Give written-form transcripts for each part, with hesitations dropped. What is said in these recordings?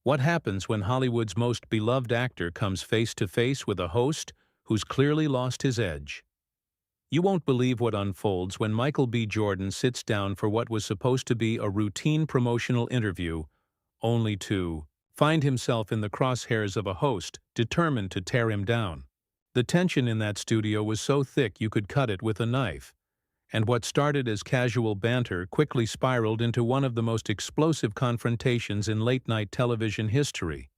What happens when Hollywood's most beloved actor comes face to face with a host who's clearly lost his edge? You won't believe what unfolds when Michael B. Jordan sits down for what was supposed to be a routine promotional interview, only to find himself in the crosshairs of a host determined to tear him down. The tension in that studio was so thick you could cut it with a knife, and what started as casual banter quickly spiraled into one of the most explosive confrontations in late-night television history.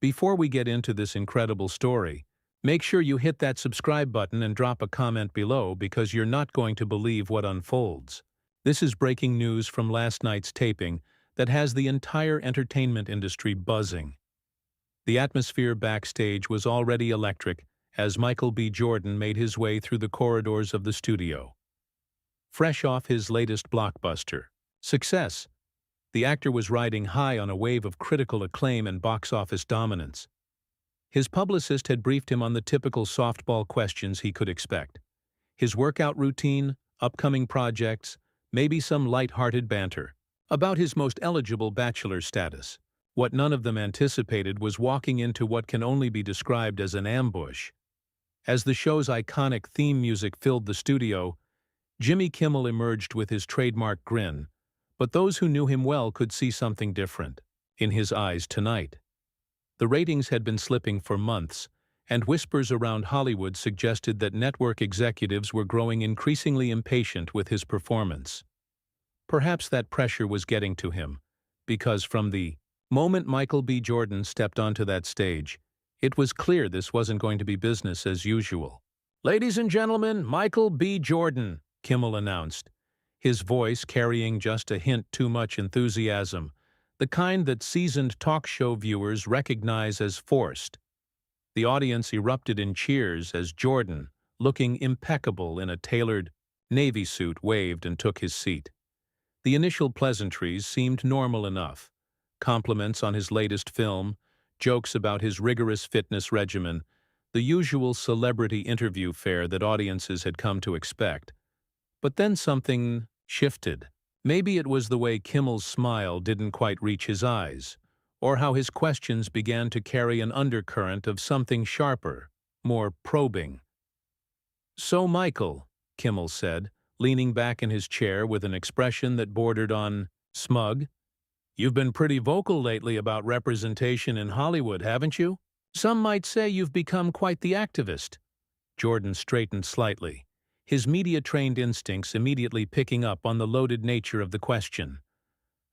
Before we get into this incredible story, make sure you hit that subscribe button and drop a comment below because you're not going to believe what unfolds. This is breaking news from last night's taping that has the entire entertainment industry buzzing. The atmosphere backstage was already electric as Michael B. Jordan made his way through the corridors of the studio. Fresh off his latest blockbuster, Success, the actor was riding high on a wave of critical acclaim and box office dominance. His publicist had briefed him on the typical softball questions he could expect: his workout routine, upcoming projects, maybe some light-hearted banter about his most eligible bachelor status. What none of them anticipated was walking into what can only be described as an ambush. As the show's iconic theme music filled the studio, Jimmy Kimmel emerged with his trademark grin, but those who knew him well could see something different in his eyes tonight. The ratings had been slipping for months, and whispers around Hollywood suggested that network executives were growing increasingly impatient with his performance. Perhaps that pressure was getting to him, because from the moment Michael B. Jordan stepped onto that stage, it was clear this wasn't going to be business as usual. "Ladies and gentlemen, Michael B. Jordan," Kimmel announced, his voice carrying just a hint too much enthusiasm, the kind that seasoned talk show viewers recognize as forced. The audience erupted in cheers as Jordan, looking impeccable in a tailored Navy suit, waved and took his seat. The initial pleasantries seemed normal enough: compliments on his latest film, jokes about his rigorous fitness regimen, the usual celebrity interview fare that audiences had come to expect. But then something shifted. Maybe it was the way Kimmel's smile didn't quite reach his eyes, or how his questions began to carry an undercurrent of something sharper, more probing. "So, Michael," Kimmel said, leaning back in his chair with an expression that bordered on smug, "you've been pretty vocal lately about representation in Hollywood, haven't you? Some might say you've become quite the activist." Jordan straightened slightly, his media-trained instincts immediately picking up on the loaded nature of the question.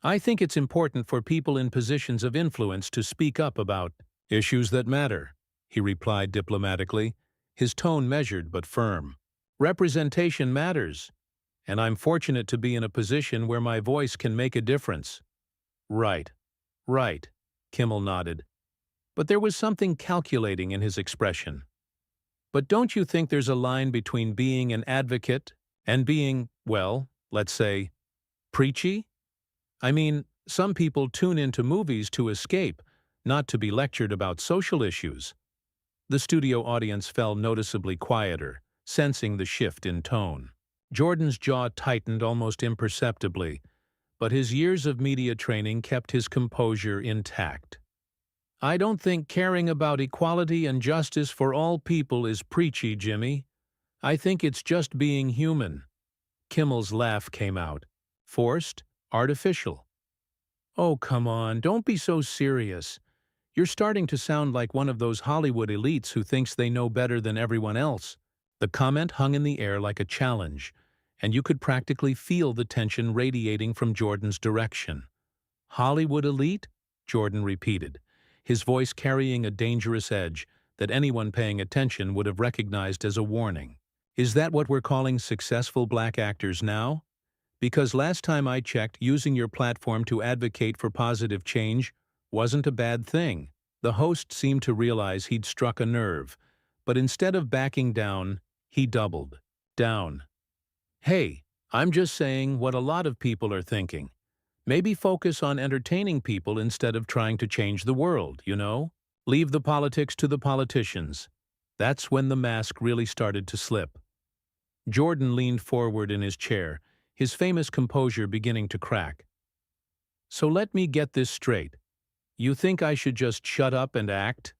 "I think it's important for people in positions of influence to speak up about issues that matter," he replied diplomatically, his tone measured but firm. "Representation matters, and I'm fortunate to be in a position where my voice can make a difference." Right, Kimmel nodded. But there was something calculating in his expression. "But don't you think there's a line between being an advocate and being, well, let's say, preachy? I mean, some people tune into movies to escape, not to be lectured about social issues." The studio audience fell noticeably quieter, sensing the shift in tone. Jordan's jaw tightened almost imperceptibly, but his years of media training kept his composure intact. "I don't think caring about equality and justice for all people is preachy, Jimmy. I think it's just being human." Kimmel's laugh came out, forced, artificial. "Oh, come on, don't be so serious. You're starting to sound like one of those Hollywood elites who thinks they know better than everyone else." The comment hung in the air like a challenge, and you could practically feel the tension radiating from Jordan's direction. "Hollywood elite?" Jordan repeated, his voice carrying a dangerous edge that anyone paying attention would have recognized as a warning. "Is that what we're calling successful black actors now? Because last time I checked, using your platform to advocate for positive change wasn't a bad thing." The host seemed to realize he'd struck a nerve, but instead of backing down, he doubled down. "Hey, I'm just saying what a lot of people are thinking. Maybe focus on entertaining people instead of trying to change the world, you know? Leave the politics to the politicians." That's when the mask really started to slip. Jordan leaned forward in his chair, his famous composure beginning to crack. "So let me get this straight. You think I should just shut up and act?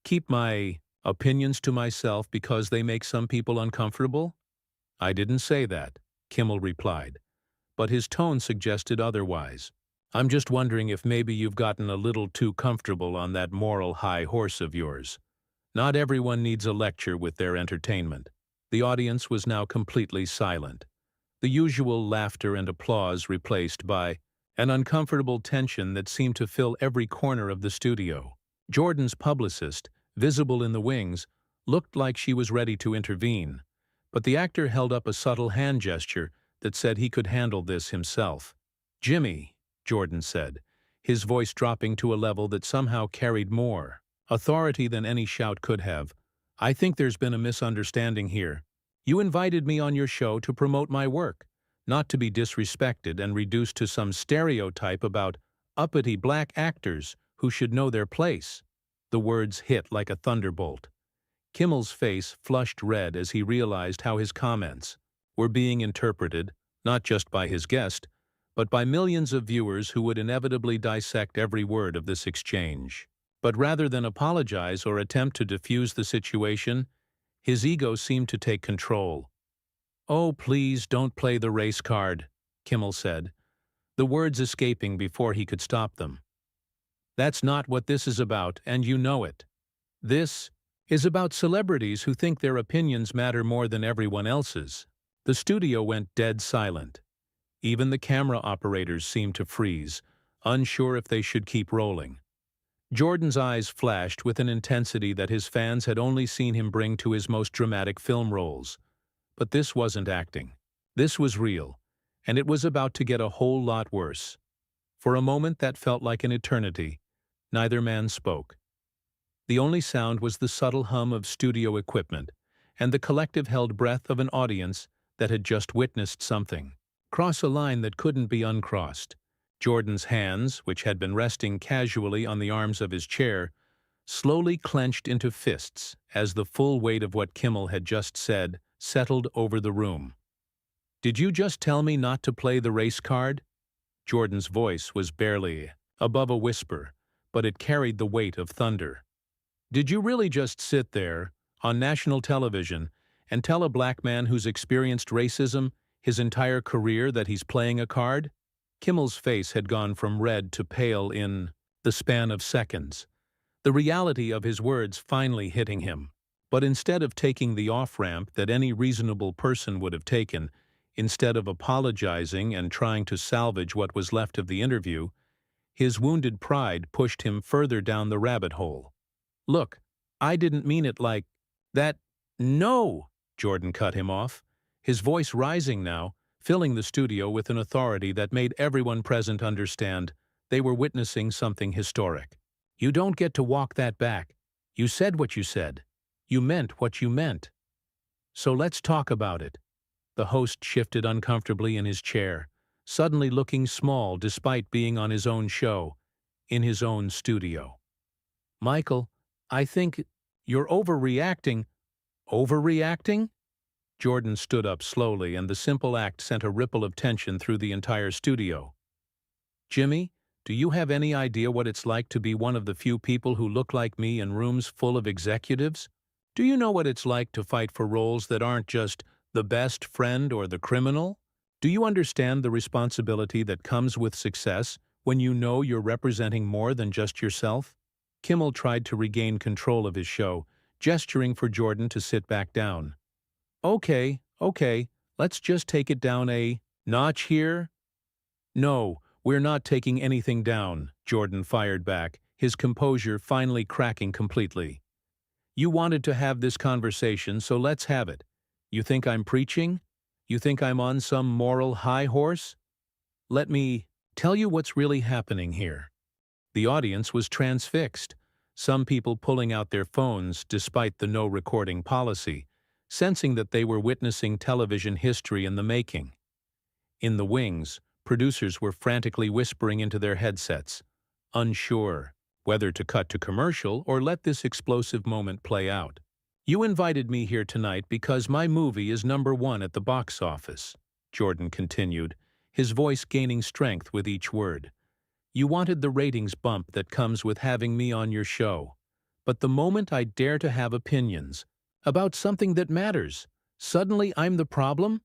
Keep my opinions to myself because they make some people uncomfortable? I didn't say that, Kimmel replied, but his tone suggested otherwise. I'm just wondering if maybe you've gotten a little too comfortable on that moral high horse of yours. Not everyone needs a lecture with their entertainment. The audience was now completely silent. The usual laughter and applause replaced by an uncomfortable tension that seemed to fill every corner of the studio. Jordan's publicist, visible in the wings, looked like she was ready to intervene, but the actor held up a subtle hand gesture that said he could handle this himself. "Jimmy," Jordan said, his voice dropping to a level that somehow carried more authority than any shout could have, "I think there's been a misunderstanding here. You invited me on your show to promote my work, not to be disrespected and reduced to some stereotype about uppity black actors who should know their place." The words hit like a thunderbolt. Kimmel's face flushed red as he realized how his comments were being interpreted, not just by his guest, but by millions of viewers who would inevitably dissect every word of this exchange. But rather than apologize or attempt to defuse the situation, his ego seemed to take control. "Oh, please don't play the race card," Kimmel said, the words escaping before he could stop them. "That's not what this is about, and you know it. This is about celebrities who think their opinions matter more than everyone else's." The studio went dead silent. Even the camera operators seemed to freeze, unsure if they should keep rolling. Jordan's eyes flashed with an intensity that his fans had only seen him bring to his most dramatic film roles. But this wasn't acting. This was real, and it was about to get a whole lot worse. For a moment that felt like an eternity. Neither man spoke. The only sound was the subtle hum of studio equipment, and the collective held breath of an audience that had just witnessed something cross a line that couldn't be uncrossed. Jordan's hands, which had been resting casually on the arms of his chair, slowly clenched into fists as the full weight of what Kimmel had just said settled over the room. "Did you just tell me not to play the race card?" Jordan's voice was barely above a whisper, but it carried the weight of thunder. "Did you really just sit there, on national television, and tell a black man who's experienced racism his entire career that he's playing a card?" Kimmel's face had gone from red to pale in the span of seconds, the reality of his words finally hitting him. But instead of taking the off-ramp that any reasonable person would have taken, instead of apologizing and trying to salvage what was left of the interview, his wounded pride pushed him further down the rabbit hole. "Look, I didn't mean it like that." "No!" Jordan cut him off, his voice rising now, filling the studio with an authority that made everyone present understand they were witnessing something historic. "You don't get to walk that back. You said what you said. You meant what you meant. So let's talk about it." The host shifted uncomfortably in his chair, suddenly looking small despite being on his own show, in his own studio. "Michael, I think you're overreacting." "Overreacting?" Jordan stood up slowly, and the simple act sent a ripple of tension through the entire studio. "Jimmy, do you have any idea what it's like to be one of the few people who look like me in rooms full of executives? Do you know what it's like to fight for roles that aren't just the best friend or the criminal? Do you understand the responsibility that comes with success when you know you're representing more than just yourself?" Kimmel tried to regain control of his show, gesturing for Jordan to sit back down. Okay, let's just take it down a notch here." "No, we're not taking anything down," Jordan fired back, his composure finally cracking completely. "You wanted to have this conversation, so let's have it. You think I'm preaching? You think I'm on some moral high horse? Let me tell you what's really happening here." The audience was transfixed, some people pulling out their phones despite the no-recording policy, sensing that they were witnessing television history in the making. In the wings, producers were frantically whispering into their headsets, unsure whether to cut to commercial or let this explosive moment play out. "You invited me here tonight because my movie is #1 at the box office," Jordan continued, his voice gaining strength with each word. You wanted the ratings bump that comes with having me on your show. But the moment I dare to have opinions about something that matters, suddenly I'm the problem?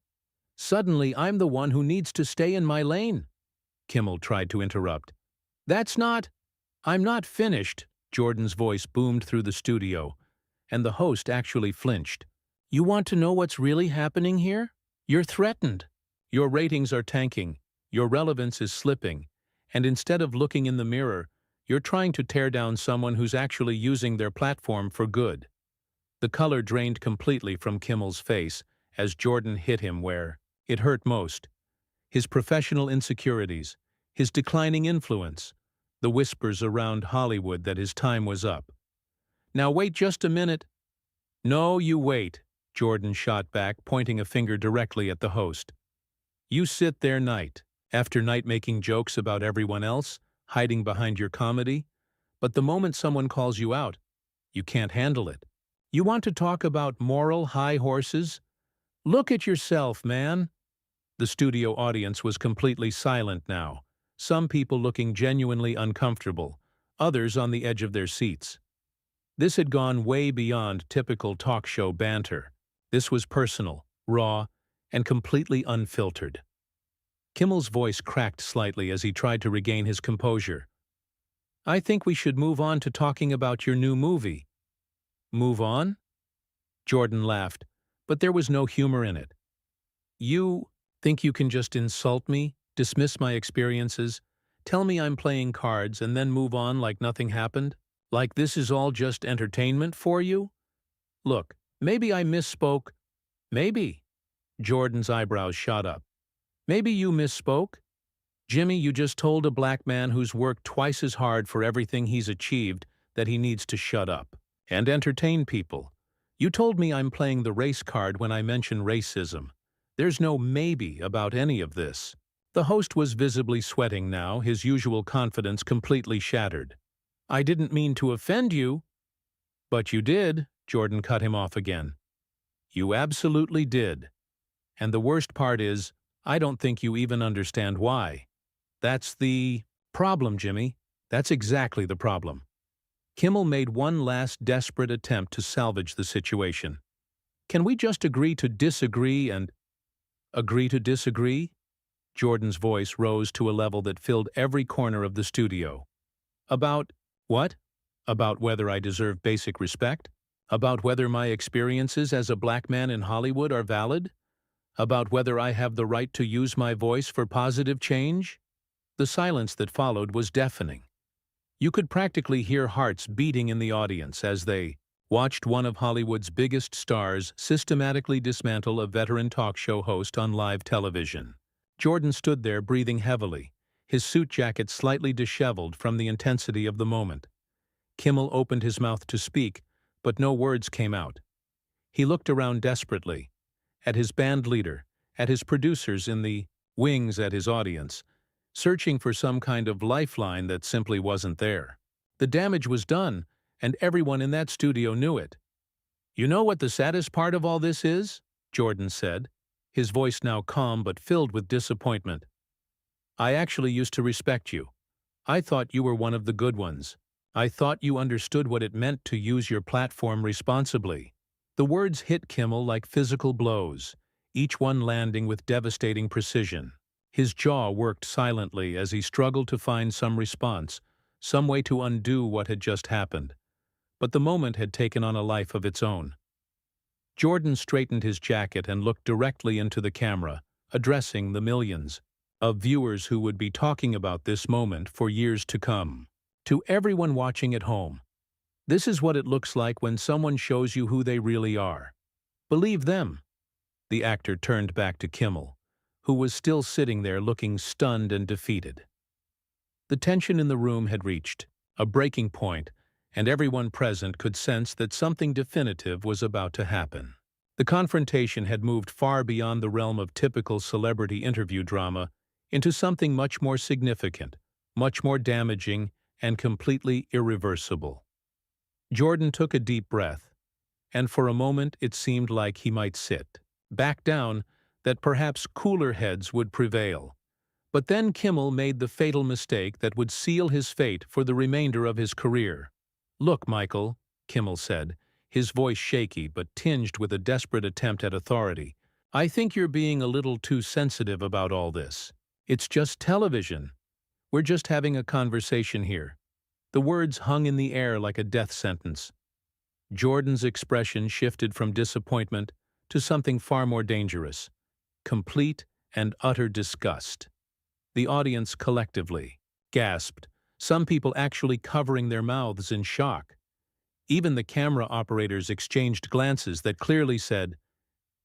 Suddenly I'm the one who needs to stay in my lane." Kimmel tried to interrupt. I'm not finished," Jordan's voice boomed through the studio, and the host actually flinched. "You want to know what's really happening here? You're threatened. Your ratings are tanking, your relevance is slipping, and instead of looking in the mirror, you're trying to tear down someone who's actually using their platform for good." The color drained completely from Kimmel's face as Jordan hit him where it hurt most. His professional insecurities, his declining influence, the whispers around Hollywood that his time was up. "Now wait just a minute." "No, you wait," Jordan shot back, pointing a finger directly at the host. "You sit there night after night making jokes about everyone else, hiding behind your comedy, but the moment someone calls you out, you can't handle it. You want to talk about moral high horses? Look at yourself, man." The studio audience was completely silent now, some people looking genuinely uncomfortable, others on the edge of their seats. This had gone way beyond typical talk show banter. This was personal, raw, and completely unfiltered. Kimmel's voice cracked slightly as he tried to regain his composure. "I think we should move on to talking about your new movie." "Move on?" Jordan laughed, but there was no humor in it. "You think you can just insult me, dismiss my experiences, tell me I'm playing cards, and then move on like nothing happened? Like this is all just entertainment for you? Look, maybe I misspoke. Maybe." Jordan's eyebrows shot up. "Maybe you misspoke? Jimmy, you just told a black man who's worked twice as hard for everything he's achieved that he needs to shut up and entertain people. You told me I'm playing the race card when I mention racism. There's no maybe about any of this." The host was visibly sweating now, his usual confidence completely shattered. "I didn't mean to offend you." "But you did," Jordan cut him off again. "You absolutely did. And the worst part is, I don't think you even understand why. That's the problem, Jimmy. That's exactly the problem." Kimmel made one last desperate attempt to salvage the situation. "Can we just agree to disagree and—" "Agree to disagree?" Jordan's voice rose to a level that filled every corner of the studio. "About what? About whether I deserve basic respect? About whether my experiences as a black man in Hollywood are valid? About whether I have the right to use my voice for positive change?" The silence that followed was deafening. You could practically hear hearts beating in the audience as they watched one of Hollywood's biggest stars systematically dismantle a veteran talk show host on live television. Jordan stood there breathing heavily, his suit jacket slightly disheveled from the intensity of the moment. Kimmel opened his mouth to speak, but no words came out. He looked around desperately, at his band leader, at his producers in the wings, at his audience, searching for some kind of lifeline that simply wasn't there. The damage was done, and everyone in that studio knew it. "You know what the saddest part of all this is?" Jordan said, his voice now calm but filled with disappointment. "I actually used to respect you. I thought you were one of the good ones. I thought you understood what it meant to use your platform responsibly." The words hit Kimmel like physical blows, each one landing with devastating precision. His jaw worked silently as he struggled to find some response, some way to undo what had just happened. But the moment had taken on a life of its own. Jordan straightened his jacket and looked directly into the camera, addressing the millions of viewers who would be talking about this moment for years to come. "To everyone watching at home, this is what it looks like when someone shows you who they really are. Believe them." The actor turned back to Kimmel, who was still sitting there looking stunned and defeated. The tension in the room had reached a breaking point, and everyone present could sense that something definitive was about to happen. The confrontation had moved far beyond the realm of typical celebrity interview drama into something much more significant, much more damaging, and completely irreversible. Jordan took a deep breath, and for a moment it seemed like he might sit back down, that perhaps cooler heads would prevail. But then Kimmel made the fatal mistake that would seal his fate for the remainder of his career. "Look, Michael," Kimmel said, his voice shaky but tinged with a desperate attempt at authority, "I think you're being a little too sensitive about all this. It's just television. We're just having a conversation here." The words hung in the air like a death sentence. Jordan's expression shifted from disappointment to something far more dangerous: complete and utter disgust. The audience collectively gasped, some people actually covering their mouths in shock. Even the camera operators exchanged glances that clearly said,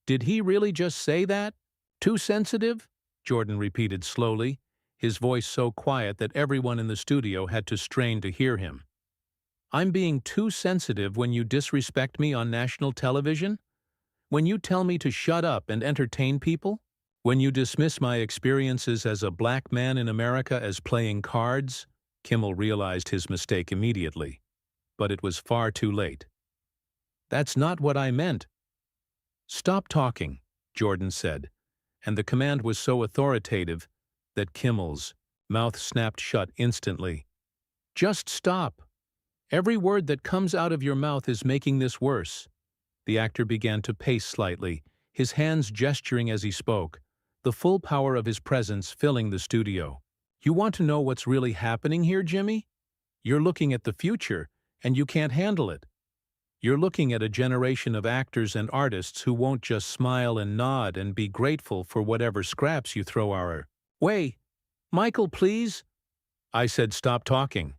"Did he really just say that? Too sensitive?" Jordan repeated slowly, his voice so quiet that everyone in the studio had to strain to hear him. "I'm being too sensitive when you disrespect me on national television? When you tell me to shut up and entertain people? When you dismiss my experiences as a black man in America as playing cards?" Kimmel realized his mistake immediately, but it was far too late. "That's not what I meant." "Stop talking," Jordan said, and the command was so authoritative that Kimmel's mouth snapped shut instantly. "Just stop. Every word that comes out of your mouth is making this worse." The actor began to pace slightly, his hands gesturing as he spoke, the full power of his presence filling the studio. "You want to know what's really happening here, Jimmy? You're looking at the future, and you can't handle it. You're looking at a generation of actors and artists who won't just smile and nod and be grateful for whatever scraps you throw our way. Michael, please." I said stop talking.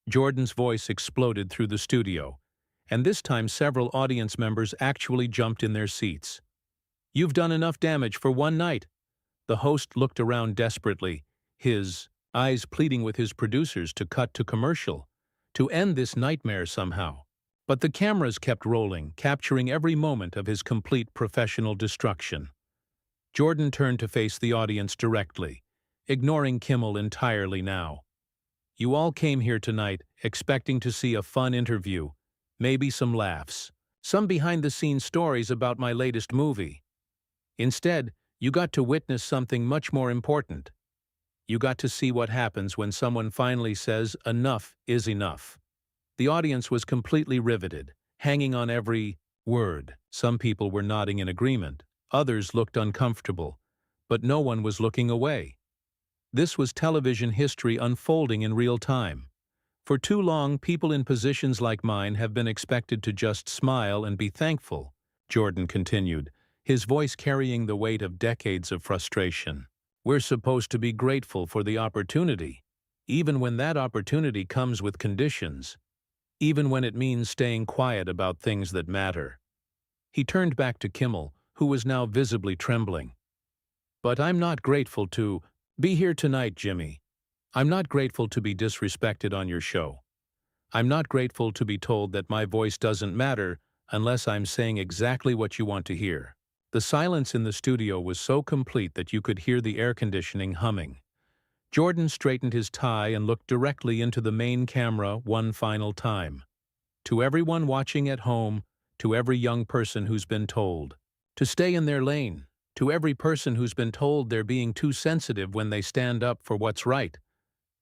Jordan's voice exploded through the studio, and this time several audience members actually jumped in their seats. "You've done enough damage for one night." The host looked around desperately, his eyes pleading with his producers to cut to commercial, to end this nightmare somehow. But the cameras kept rolling, capturing every moment of his complete professional destruction. Jordan turned to face the audience directly, ignoring Kimmel entirely now. "You all came here tonight expecting to see a fun interview, maybe some laughs, some behind-the-scenes stories about my latest movie. Instead, you got to witness something much more important. You got to see what happens when someone finally says enough is enough." The audience was completely riveted, hanging on every word. Some people were nodding in agreement, others looked uncomfortable, but no one was looking away. This was television history unfolding in real time. For too long, people in positions like mine have been expected to just smile and be thankful, Jordan continued, his voice carrying the weight of decades of frustration. "We're supposed to be grateful for the opportunity, even when that opportunity comes with conditions, even when it means staying quiet about things that matter." He turned back to Kimmel, who was now visibly trembling. "But I'm not grateful to be here tonight, Jimmy. I'm not grateful to be disrespected on your show. I'm not grateful to be told that my voice doesn't matter unless I'm saying exactly what you want to hear." The silence in the studio was so complete that you could hear the air conditioning humming. Jordan straightened his tie and looked directly into the main camera one final time. "To everyone watching at home, to every young person who's been told to stay in their lane, to every person who's been told they're being too sensitive when they stand up for what's right,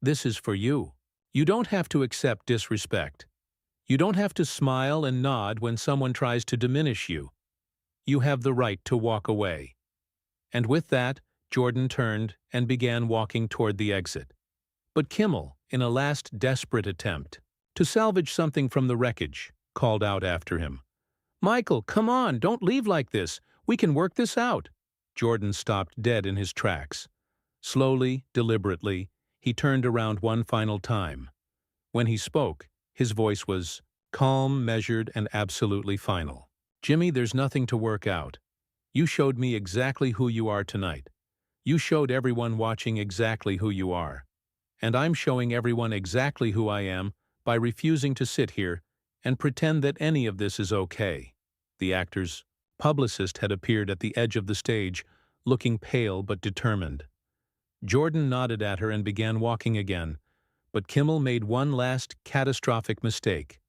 this is for you. You don't have to accept disrespect. You don't have to smile and nod when someone tries to diminish you. You have the right to walk away." And with that, Jordan turned and began walking toward the exit. But Kimmel, in a last desperate attempt to salvage something from the wreckage, called out after him, "Michael, come on, don't leave like this. We can work this out." Jordan stopped dead in his tracks. Slowly, deliberately, he turned around one final time. When he spoke, his voice was calm, measured, and absolutely final. "Jimmy, there's nothing to work out. You showed me exactly who you are tonight. You showed everyone watching exactly who you are. And I'm showing everyone exactly who I am by refusing to sit here and pretend that any of this is okay." The actor's publicist had appeared at the edge of the stage, looking pale but determined. Jordan nodded at her and began walking again, but Kimmel made one last catastrophic mistake.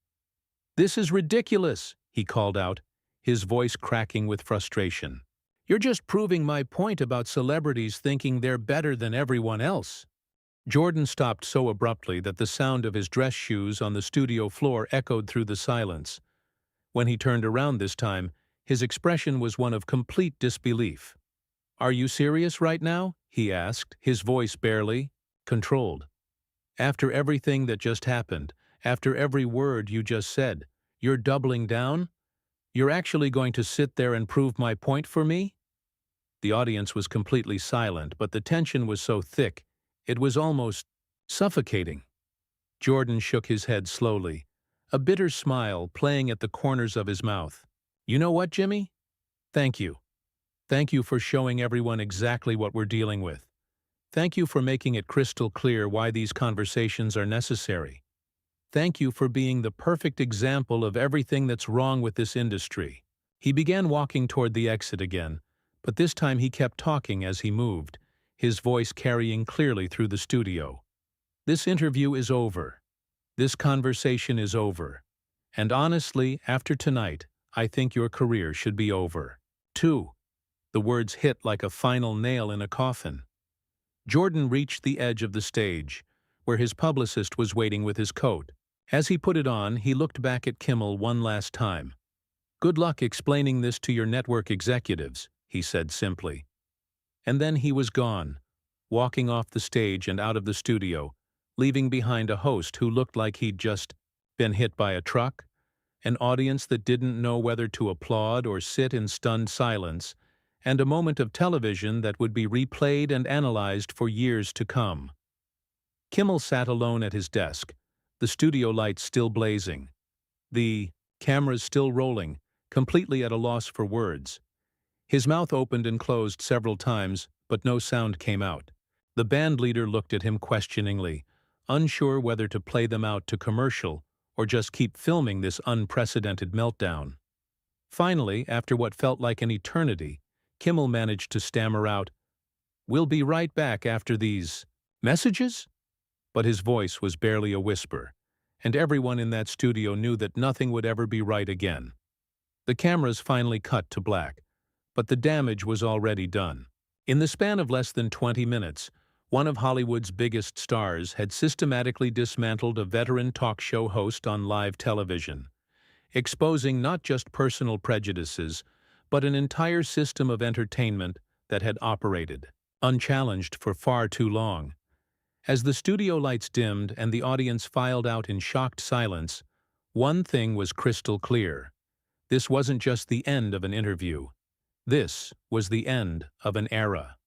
"This is ridiculous," he called out, his voice cracking with frustration. You're just proving my point about celebrities thinking they're better than everyone else. Jordan stopped so abruptly that the sound of his dress shoes on the studio floor echoed through the silence. When he turned around this time, his expression was one of complete disbelief. "Are you serious right now?" he asked, his voice barely controlled. "After everything that just happened, after every word you just said, you're doubling down? You're actually going to sit there and prove my point for me?" The audience was completely silent, but the tension was so thick, it was almost suffocating. Jordan shook his head slowly, a bitter smile playing at the corners of his mouth. "You know what, Jimmy? Thank you. Thank you for showing everyone exactly what we're dealing with. Thank you for making it crystal clear why these conversations are necessary. Thank you for being the perfect example of everything that's wrong with this industry." He began walking toward the exit again, but this time he kept talking as he moved, his voice carrying clearly through the studio. "This interview is over. This conversation is over. And honestly, after tonight, I think your career should be over, too." The words hit like a final nail in a coffin. Jordan reached the edge of the stage, where his publicist was waiting with his coat. As he put it on, he looked back at Kimmel one last time. "Good luck explaining this to your network executives," he said simply. And then he was gone, walking off the stage and out of the studio, leaving behind a host who looked like he'd just been hit by a truck, an audience that didn't know whether to applaud or sit in stunned silence, and a moment of television that would be replayed and analyzed for years to come. Kimmel sat alone at his desk, the studio lights still blazing, the cameras still rolling, completely at a loss for words. His mouth opened and closed several times, but no sound came out. The band leader looked at him questioningly, unsure whether to play them out to commercial or just keep filming this unprecedented meltdown. Finally, after what felt like an eternity, Kimmel managed to stammer out, "We'll be right back after these messages?" But his voice was barely a whisper, and everyone in that studio knew that nothing would ever be right again. The cameras finally cut to black, but the damage was already done. In the span of less than 20 minutes, one of Hollywood's biggest stars had systematically dismantled a veteran talk show host on live television, exposing not just personal prejudices, but an entire system of entertainment that had operated unchallenged for far too long. As the studio lights dimmed and the audience filed out in shocked silence, one thing was crystal clear. This wasn't just the end of an interview. This was the end of an era.